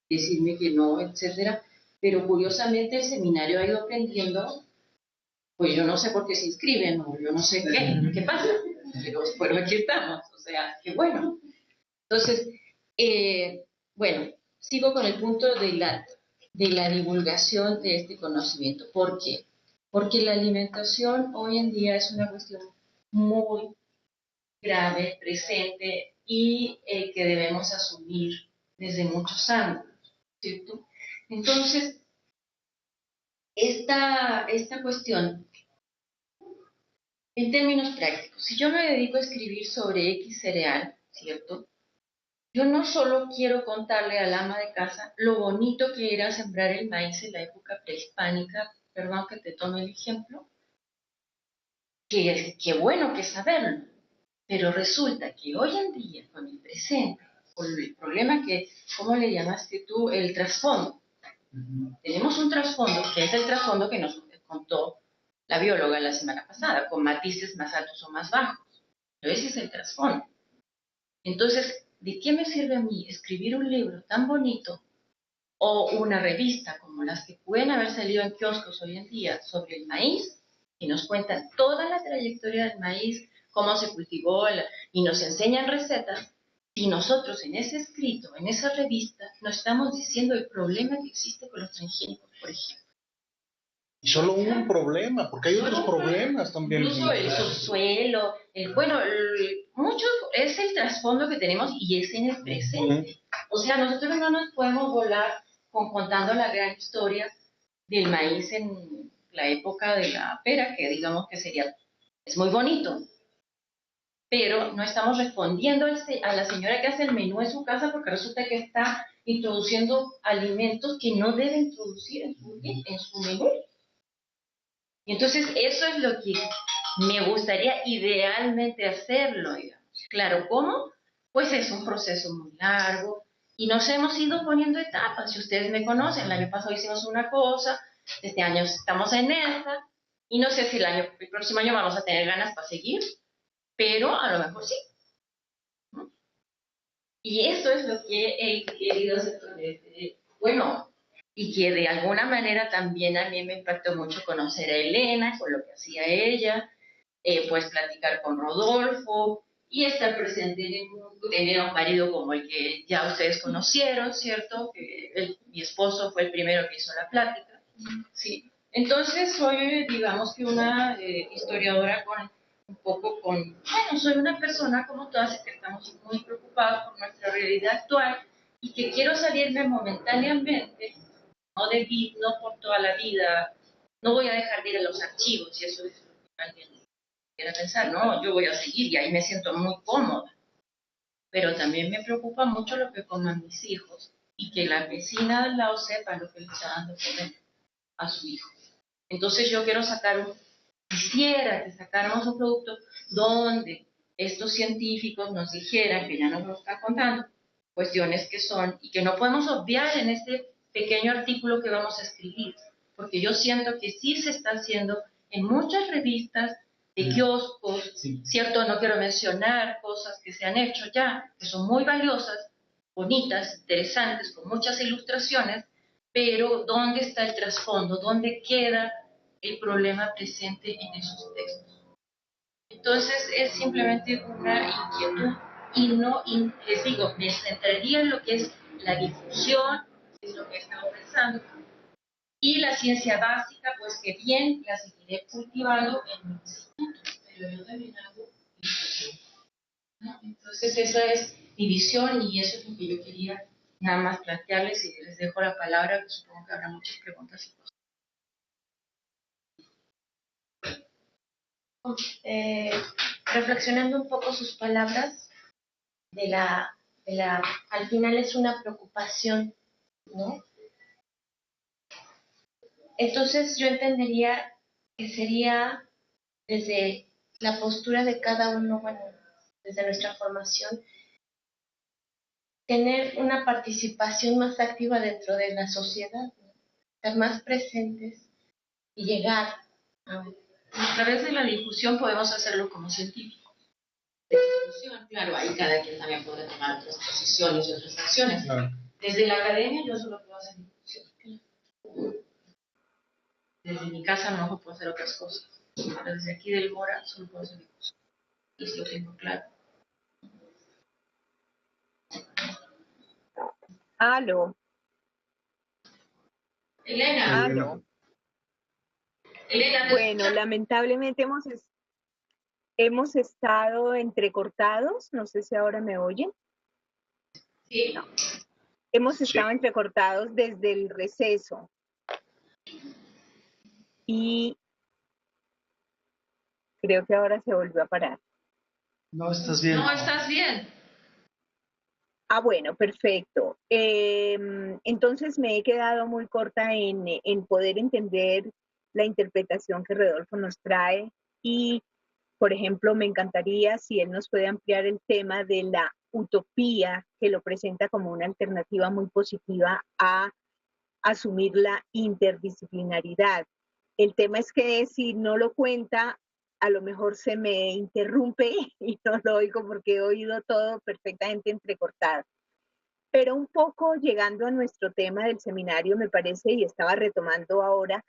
decirme que no, etcétera, pero curiosamente el seminario ha ido aprendiendo, pues yo no sé por qué se inscriben, o yo no sé qué pasa, pero aquí estamos, o sea, qué bueno. Entonces, bueno, sigo con el punto de la divulgación de este conocimiento. ¿Por qué? Porque la alimentación hoy en día es una cuestión muy grave, presente y que debemos asumir desde muchos ángulos, ¿cierto? Entonces, esta cuestión, en términos prácticos, si yo me dedico a escribir sobre X cereal, ¿cierto? Yo no solo quiero contarle al ama de casa lo bonito que era sembrar el maíz en la época prehispánica, perdón que te tome el ejemplo, que bueno que saberlo, pero resulta que hoy en día, con el presente, con el problema que, ¿cómo le llamaste tú? El trasfondo. Tenemos un trasfondo que es el trasfondo que nos contó la bióloga la semana pasada, con matices más altos o más bajos. Pero ese es el trasfondo. Entonces, ¿de qué me sirve a mí escribir un libro tan bonito o una revista como las que pueden haber salido en kioscos hoy en día sobre el maíz, y nos cuentan toda la trayectoria del maíz, cómo se cultivó y nos enseñan recetas, y nosotros en ese escrito, en esa revista, nos estamos diciendo el problema que existe con los transgénicos, por ejemplo? Y solo un problema, porque hay otros problemas también. Incluso el subsuelo, mucho es el trasfondo que tenemos y es en el presente. O sea, nosotros no nos podemos volar contando la gran historia del maíz en la época de la pera, que digamos que es muy bonito, pero no estamos respondiendo a la señora que hace el menú en su casa porque resulta que está introduciendo alimentos que no debe introducir en su menú. Y entonces eso es lo que me gustaría idealmente hacerlo, digamos. Claro, ¿cómo? Pues es un proceso muy largo y nos hemos ido poniendo etapas. Si ustedes me conocen, el año pasado hicimos una cosa, este año estamos en esta, y no sé si el próximo año vamos a tener ganas para seguir, pero a lo mejor sí. ¿No? Y eso es lo que he querido hacer con bueno, y que de alguna manera también a mí me impactó mucho conocer a Elena, con lo que hacía ella, pues platicar con Rodolfo y estar presente en el mundo, tener a un marido como el que ya ustedes conocieron, ¿cierto? Mi esposo fue el primero que hizo la plática, ¿sí? Entonces soy, digamos que una historiadora soy una persona como todas que estamos muy preocupados por nuestra realidad actual y que quiero salirme momentáneamente, no por toda la vida, no voy a dejar de ir a los archivos, y eso es lo que alguien quiera pensar, no, yo voy a seguir y ahí me siento muy cómoda, pero también me preocupa mucho lo que coman mis hijos y que la vecina al lado sepa lo que le está dando comer a su hijo. Entonces yo quisiera que sacáramos un producto donde estos científicos nos dijeran, que ya nos lo están contando, cuestiones que son y que no podemos obviar en este pequeño artículo que vamos a escribir, porque yo siento que sí se está haciendo en muchas revistas de kioscos, sí. ¿Cierto? No quiero mencionar cosas que se han hecho ya, que son muy valiosas, bonitas, interesantes, con muchas ilustraciones, pero ¿dónde está el trasfondo? ¿Dónde queda el problema presente en esos textos? Entonces es simplemente una inquietud y les digo, me centraría en lo que es la difusión, es lo que estamos pensando, y la ciencia básica, pues que bien la seguiré cultivando en mi instituto, pero yo también hago difusión, ¿no? Entonces esa es mi visión y eso es lo que yo quería nada más plantearles y les dejo la palabra, que supongo que habrá muchas preguntas y cosas. Reflexionando un poco sus palabras, al final es una preocupación, ¿no? Entonces yo entendería que sería desde la postura de cada uno, bueno, desde nuestra formación, tener una participación más activa dentro de la sociedad, ¿no? Estar más presentes y llegar a través de la difusión podemos hacerlo como científicos. De difusión, claro, ahí cada quien también podrá tomar otras posiciones y otras acciones. Claro. Desde la academia yo solo puedo hacer difusión. Desde mi casa no puedo hacer otras cosas. Pero desde aquí del Mora solo puedo hacer difusión. Y eso lo tengo claro. Aló. Elena. Aló. Elena, bueno, lamentablemente hemos estado entrecortados. No sé si ahora me oyen. Sí. No. Hemos estado entrecortados desde el receso. Y creo que ahora se volvió a parar. No, estás bien. No, estás bien. Ah, bueno, perfecto. Entonces me he quedado muy corta en poder entender la interpretación que Rodolfo nos trae y, por ejemplo, me encantaría si él nos puede ampliar el tema de la utopía, que lo presenta como una alternativa muy positiva a asumir la interdisciplinaridad. El tema es que si no lo cuenta, a lo mejor se me interrumpe y no lo oigo porque he oído todo perfectamente entrecortado. Pero un poco llegando a nuestro tema del seminario, me parece, y estaba retomando ahora,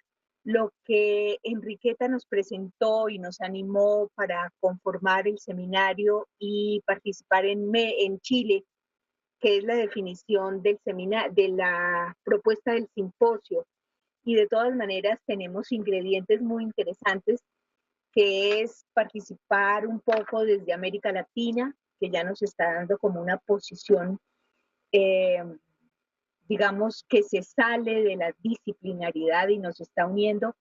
lo que Enriqueta nos presentó y nos animó para conformar el seminario y participar en Chile, que es la definición del seminario, de la propuesta del simposio. Y de todas maneras tenemos ingredientes muy interesantes, que es participar un poco desde América Latina, que ya nos está dando como una posición, digamos, que se sale de la disciplinaridad y nos está uniendo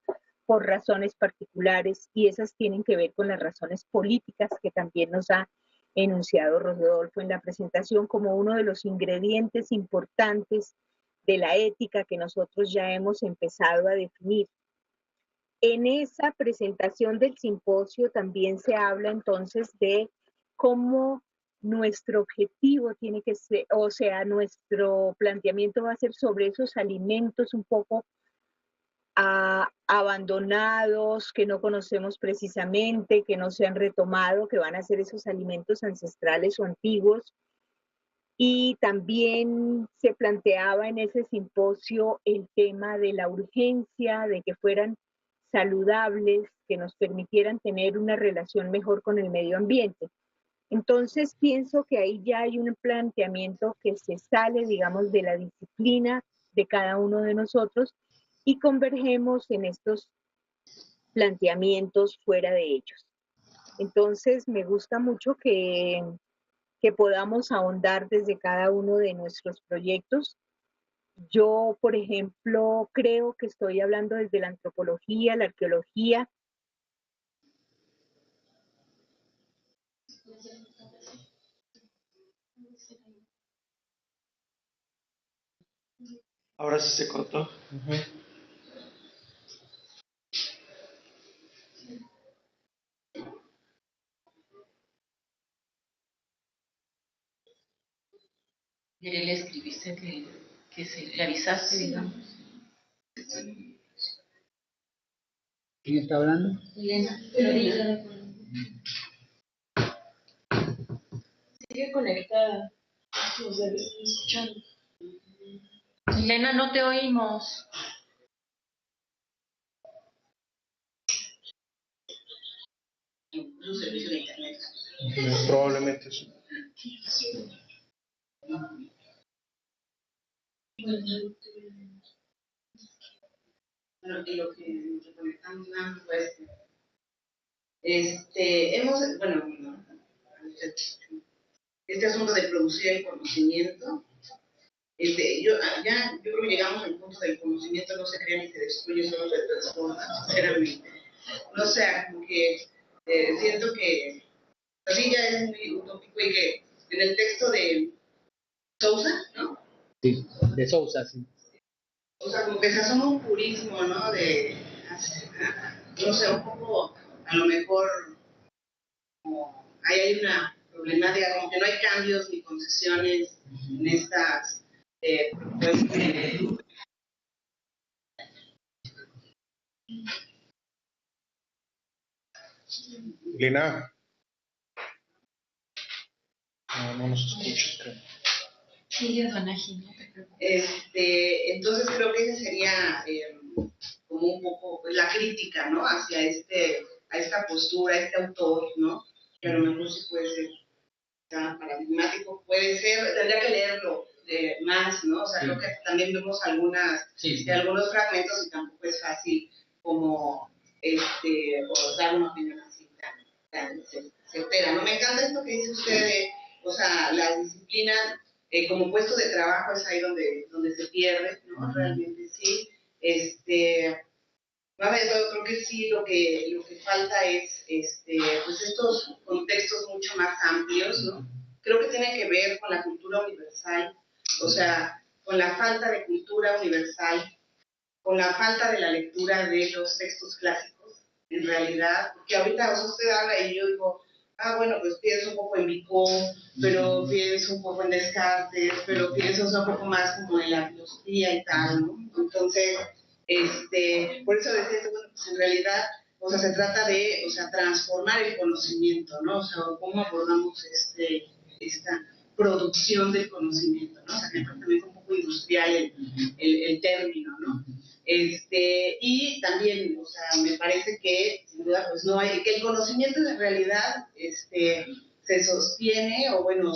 por razones particulares, y esas tienen que ver con las razones políticas que también nos ha enunciado Rodolfo en la presentación como uno de los ingredientes importantes de la ética que nosotros ya hemos empezado a definir. En esa presentación del simposio también se habla entonces de cómo nuestro objetivo tiene que ser, o sea, nuestro planteamiento va a ser sobre esos alimentos un poco abandonados, que no conocemos precisamente, que no se han retomado, que van a ser esos alimentos ancestrales o antiguos. Y también se planteaba en ese simposio el tema de la urgencia, de que fueran saludables, que nos permitieran tener una relación mejor con el medio ambiente. Entonces pienso que ahí ya hay un planteamiento que se sale, digamos, de la disciplina de cada uno de nosotros y convergemos en estos planteamientos fuera de ellos. Entonces me gusta mucho que podamos ahondar desde cada uno de nuestros proyectos. Yo, por ejemplo, creo que estoy hablando desde la antropología, la arqueología. Ahora sí se cortó. Le escribiste que le avisaste, digamos. ¿Quién está hablando? Elena. Sigue conectada. Nos debe estar escuchando. Elena, no te oímos. Un servicio de internet. Probablemente sí. Bueno, en lo que conectamos nada, pues, bueno, este asunto de producir el conocimiento, yo creo que llegamos al punto del conocimiento no se crea ni se destruye, solo se transforma, sinceramente. No sé, como que siento que así ya es muy utópico y que en el texto de Sousa, ¿no? Sí, de Sousa, sí. O sea, como que se asoma un purismo, ¿no? No sé, un poco, a lo mejor, como hay una problemática, como que no hay cambios ni concesiones en estas propuestas. Lina. No nos escuchas, creo. Sí, Donaji, no te preocupes. Entonces creo que ese sería como un poco la crítica, ¿no? Hacia a esta postura, a este autor, ¿no? Que a lo mejor sí puede ser tan paradigmático, puede ser, tendría que leerlo más, ¿no? O sea, creo que también vemos algunos fragmentos y tampoco es fácil como o dar una opinión así tan certera, ¿no? Me encanta esto que dice usted de, o sea, la disciplina como puesto de trabajo es ahí donde se pierde, ¿no? Realmente sí. A ver, yo creo que sí, lo que falta es pues estos contextos mucho más amplios, ¿no? Creo que tiene que ver con la cultura universal, o sea, con la falta de cultura universal, con la falta de la lectura de los textos clásicos, en realidad, porque ahorita, o sea, usted habla y yo digo, bueno, pues pienso un poco en Vico, pero pienso un poco en Descartes, pero pienso un poco más como en la filosofía y tal, ¿no? Entonces, por eso decía, bueno, pues en realidad, o sea, se trata de, o sea, transformar el conocimiento, ¿no? O sea, cómo abordamos esta producción del conocimiento, ¿no? O sea, que también es un poco industrial el término, ¿no? Y también, o sea, me parece que, sin duda, pues no hay, que el conocimiento en realidad, se sostiene, o bueno,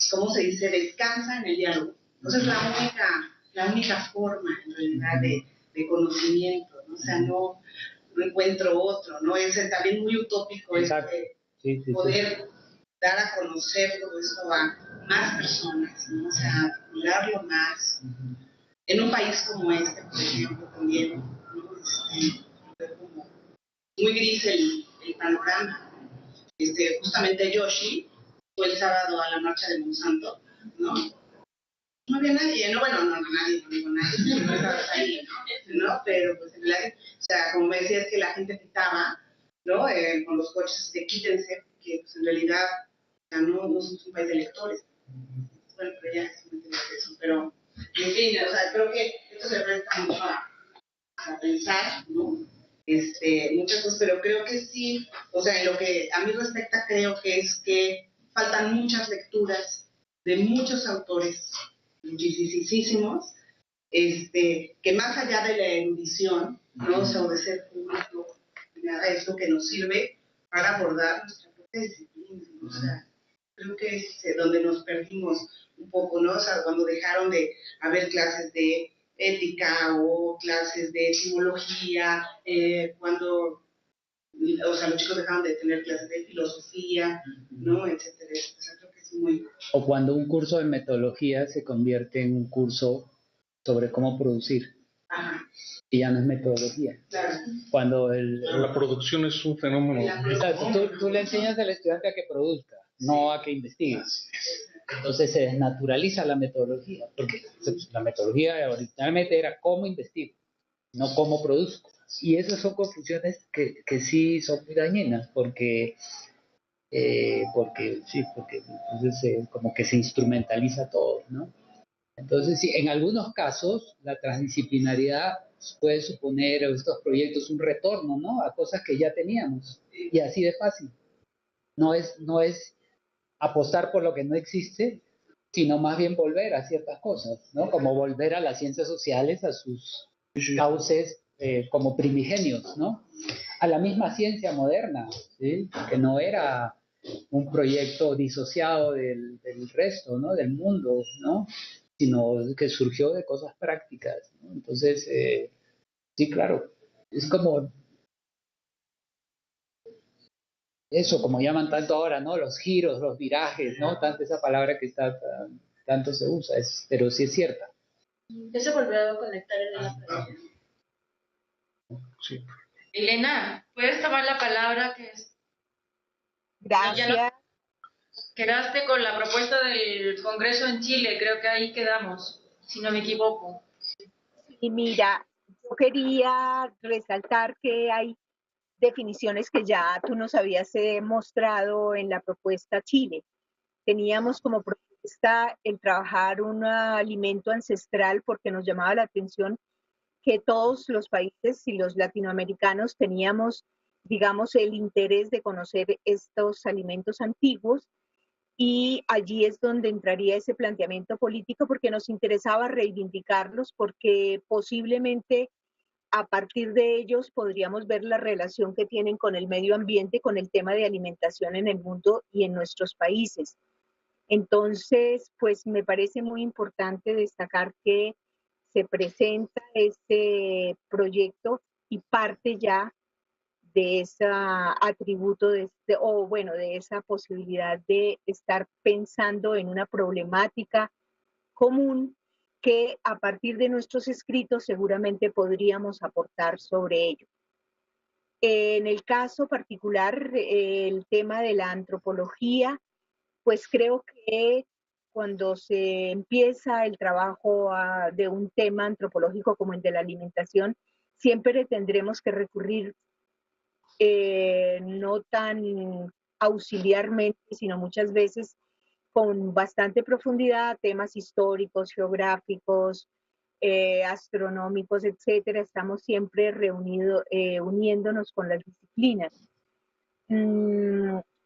¿cómo se dice? Descansa en el diálogo. Entonces, la única forma, en realidad, de conocimiento, ¿no? O sea, no encuentro otro, ¿no? Es también muy utópico poder dar a conocer todo esto a más personas, ¿no? O sea, darlo más. En un país como este, por ejemplo, también, ¿no? Como muy gris el panorama. Justamente Yoshi fue el sábado a la marcha de Monsanto, ¿no? No había nadie, no, bueno, nadie, no digo nadie, no estabas ahí, ¿no? Pero pues en realidad, o sea, como me decías que la gente pitaba, ¿no? Con los coches de quítense, que pues en realidad, o sea, no somos un país de electores. Bueno, pero ya es un tema de eso, pero en fin, o sea, creo que esto se resta mucho a pensar, ¿no? Muchas cosas, pero creo que sí, o sea, en lo que a mí respecta, creo que es que faltan muchas lecturas de muchos autores, muchísimos, que más allá de la erudición, ¿no? O sea, o de ser público, nada, es lo que nos sirve para abordar nuestra propia disciplina, ¿no? O sea, creo que es donde nos perdimos un poco, ¿no? O sea, cuando dejaron de haber clases de ética o clases de etimología, cuando, o sea, los chicos dejaron de tener clases de filosofía, ¿no? Etcétera. O sea, creo que es muy... O cuando un curso de metodología se convierte en un curso sobre cómo producir. Ajá. Y ya no es metodología. Claro. Cuando la producción es un fenómeno. Exacto, tú le enseñas al estudiante a que produzca, no a que investigue. Entonces se desnaturaliza la metodología, porque la metodología originalmente era cómo investigo, no cómo produzco. Y esas son confusiones que sí son muy dañinas, porque entonces como que se instrumentaliza todo, ¿no? Entonces, sí, en algunos casos la transdisciplinaridad puede suponer estos proyectos un retorno, ¿no? A cosas que ya teníamos, y así de fácil. No es apostar por lo que no existe, sino más bien volver a ciertas cosas, ¿no? Como volver a las ciencias sociales, a sus cauces como primigenios, ¿no? A la misma ciencia moderna, ¿sí? Que no era un proyecto disociado del resto, ¿no? Del mundo, ¿no? Sino que surgió de cosas prácticas, ¿no? Entonces, sí, claro, es como eso, como llaman tanto ahora, ¿no? Los giros, los virajes, ¿no? Tanto esa palabra que tanto se usa, pero sí es cierta. Ya se volvió a conectar en la pantalla. Sí. Elena, ¿puedes tomar la palabra? Gracias. Ya no quedaste con la propuesta del Congreso en Chile, creo que ahí quedamos, si no me equivoco. Y mira, yo quería resaltar que hay definiciones que ya tú nos habías mostrado en la propuesta Chile. Teníamos como propuesta el trabajar un alimento ancestral porque nos llamaba la atención que todos los países y los latinoamericanos teníamos, digamos, el interés de conocer estos alimentos antiguos, y allí es donde entraría ese planteamiento político porque nos interesaba reivindicarlos, porque posiblemente a partir de ellos podríamos ver la relación que tienen con el medio ambiente, con el tema de alimentación en el mundo y en nuestros países. Entonces, pues me parece muy importante destacar que se presenta este proyecto y parte ya de ese atributo, o bueno, de esa posibilidad de estar pensando en una problemática común que a partir de nuestros escritos seguramente podríamos aportar sobre ello. En el caso particular, el tema de la antropología, pues creo que cuando se empieza el trabajo de un tema antropológico como el de la alimentación, siempre tendremos que recurrir no tan auxiliarmente, sino muchas veces con bastante profundidad a temas históricos, geográficos, astronómicos, etcétera. Estamos siempre uniéndonos con las disciplinas.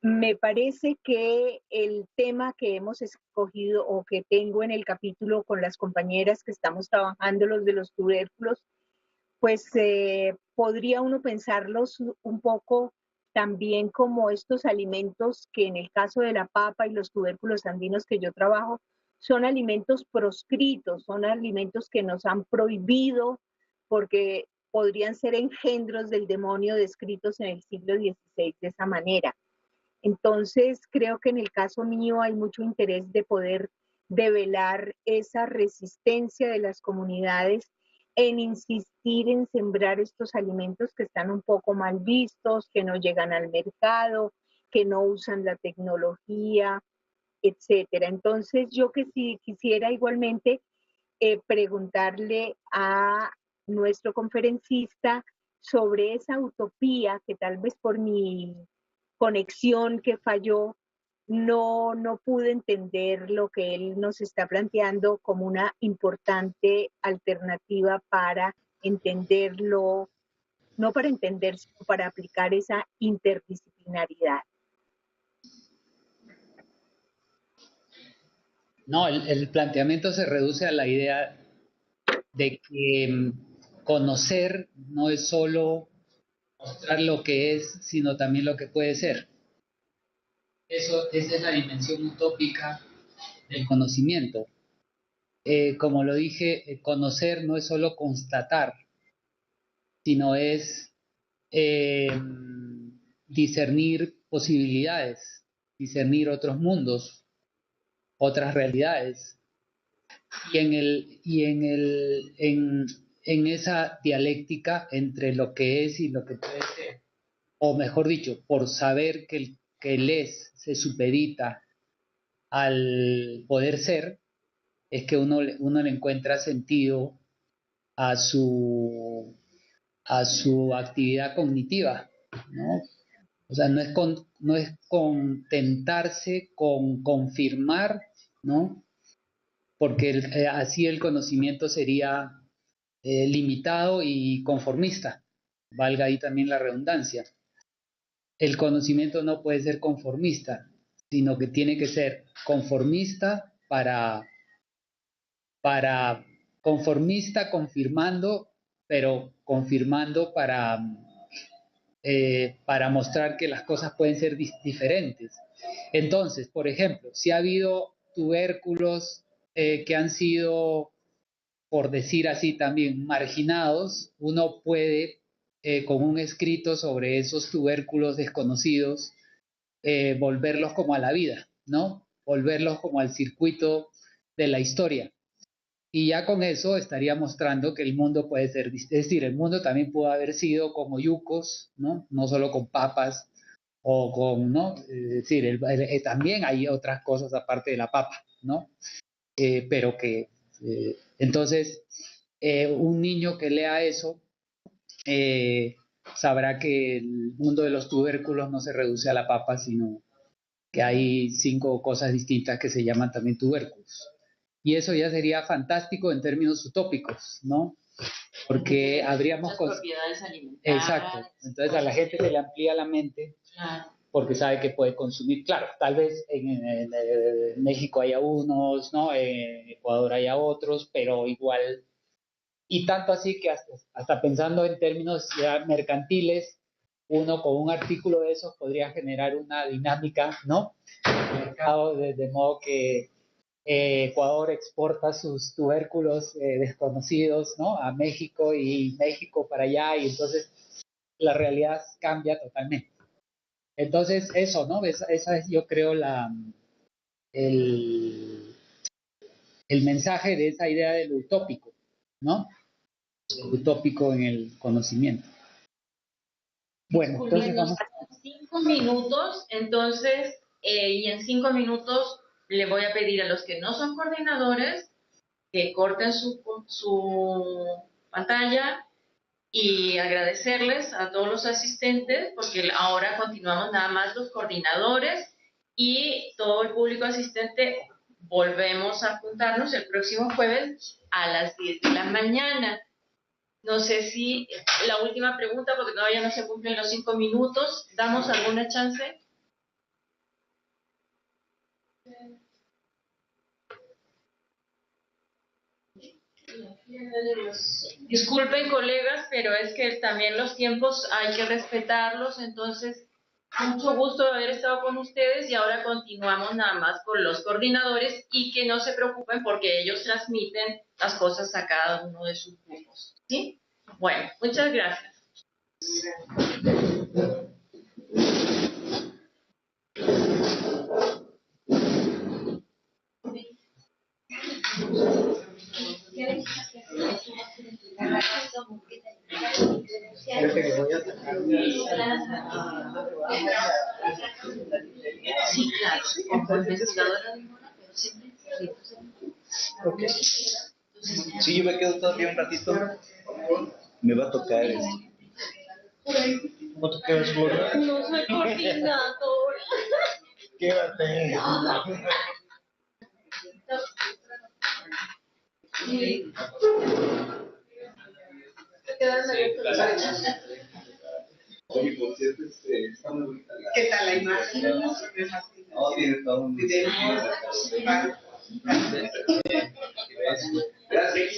Me parece que el tema que hemos escogido o que tengo en el capítulo con las compañeras que estamos trabajando, los de los tubérculos, pues podría uno pensarlos un poco también como estos alimentos que en el caso de la papa y los tubérculos andinos que yo trabajo, son alimentos proscritos, son alimentos que nos han prohibido porque podrían ser engendros del demonio descritos en el siglo XVI de esa manera. Entonces, creo que en el caso mío hay mucho interés de poder develar esa resistencia de las comunidades en insistir en sembrar estos alimentos que están un poco mal vistos, que no llegan al mercado, que no usan la tecnología, etcétera. Entonces, yo que sí quisiera igualmente preguntarle a nuestro conferencista sobre esa utopía que tal vez por mi conexión que falló, no pude entender lo que él nos está planteando como una importante alternativa para entenderlo, no para entender, sino para aplicar esa interdisciplinaridad. No, el planteamiento se reduce a la idea de que conocer no es solo mostrar lo que es, sino también lo que puede ser. Esa es la dimensión utópica del conocimiento. Como lo dije, conocer no es solo constatar, sino es discernir posibilidades, discernir otros mundos, otras realidades. En esa dialéctica entre lo que es y lo que puede ser, o mejor dicho, por saber que el es se supedita al poder ser, es que uno le encuentra sentido a su actividad cognitiva, ¿no? O sea, no es contentarse con confirmar, ¿no? Porque así el conocimiento sería limitado y conformista, valga ahí también la redundancia. El conocimiento no puede ser conformista, sino que tiene que ser conformista para conformista, confirmando, pero confirmando para mostrar que las cosas pueden ser diferentes. Entonces, por ejemplo, si ha habido tubérculos que han sido, por decir así también, marginados, uno puede, con un escrito sobre esos tubérculos desconocidos, volverlos como a la vida, ¿no? Volverlos como al circuito de la historia. Y ya con eso estaría mostrando que el mundo puede ser, es decir, el mundo también pudo haber sido como yucos, ¿no? No solo con papas o con, ¿no? Es decir, también hay otras cosas aparte de la papa, ¿no? Pero que, entonces, un niño que lea eso sabrá que el mundo de los tubérculos no se reduce a la papa, sino que hay 5 cosas distintas que se llaman también tubérculos. Y eso ya sería fantástico en términos utópicos, ¿no? Porque habríamos... Las propiedades alimentarias. Exacto. Entonces a la gente se le amplía la mente, porque sabe que puede consumir. Claro, tal vez en México haya unos, ¿no? En Ecuador haya otros, pero igual... Y tanto así que hasta pensando en términos ya mercantiles, uno con un artículo de esos podría generar una dinámica, ¿no? De mercado, de modo que Ecuador exporta sus tubérculos desconocidos, ¿no? A México y México para allá, y entonces la realidad cambia totalmente. Entonces eso, ¿no? Esa es, yo creo, el mensaje de esa idea del utópico, ¿no? El utópico en el conocimiento. Bueno, entonces vamos. 5 minutos, entonces, y en 5 minutos le voy a pedir a los que no son coordinadores que corten su pantalla y agradecerles a todos los asistentes, porque ahora continuamos nada más los coordinadores y todo el público asistente. Volvemos a juntarnos el próximo jueves a las 10 de la mañana. No sé si la última pregunta, porque todavía no se cumplen los 5 minutos. ¿Damos alguna chance? Disculpen, colegas, pero es que también los tiempos hay que respetarlos. Entonces, mucho gusto de haber estado con ustedes y ahora continuamos nada más con los coordinadores y que no se preocupen porque ellos transmiten las cosas a cada uno de sus grupos. ¿Sí? Bueno, muchas gracias. Sí, claro, como investigadora, pero siempre. Ok. Sí, yo me quedo todavía un ratito. Me va a tocar. ¿No te quedas, Gloria? No soy coordinadora. Quédate. Sí. Oye, por cierto, está muy bonita. ¿Qué tal la imagen? No, tiene todo un... Gracias.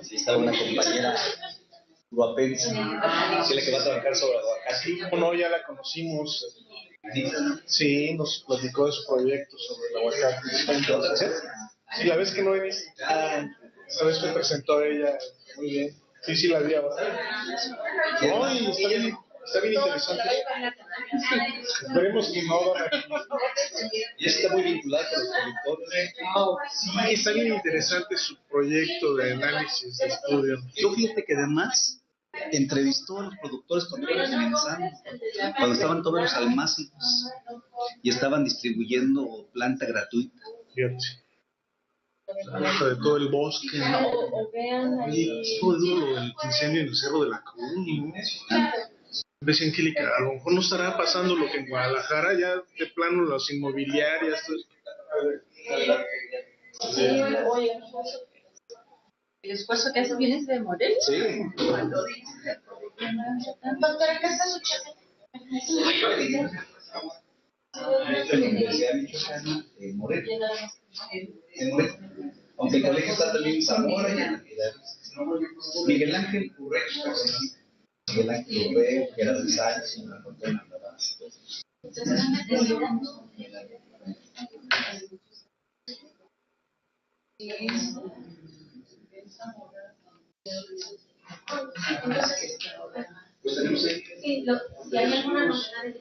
Sí, estaba una compañera guapense, sí, la que va a trabajar sobre aguacate. No, ya la conocimos. Sí, nos platicó de su proyecto sobre el aguacate. Entonces, sí, la vez que no viniste, esta vez me presentó a ella, muy bien. Sí, la vi ahora. No, y está bien interesante. Esperemos que no. Y está muy vinculada con los productores. Sí, está bien interesante su proyecto de análisis, de estudio. Yo fíjate que además entrevistó a los productores cuando iban comenzando, cuando estaban todos los almácigos y estaban distribuyendo planta gratuita. Fíjate. De todo el bosque, ¿no? Y estuvo duro el incendio en el Cerro de la Cruz, ¿no? Decía Angélica, a lo mejor no estará pasando lo que en Guadalajara, ya de plano las inmobiliarias. Sí, oye, el esfuerzo que hace vienes de Morelia. Sí. Doctora, ¿qué está su chaqueta? La Universidad Michoacana de Morelos. En Morelos. Aunque el colegio está también en Zamora y en Miguel Ángel Urrego, Miguel Ángel Urrego, que era de Sáenz, y una condena de avance. Pues tenemos ahí. Sí, si hay alguna novedad.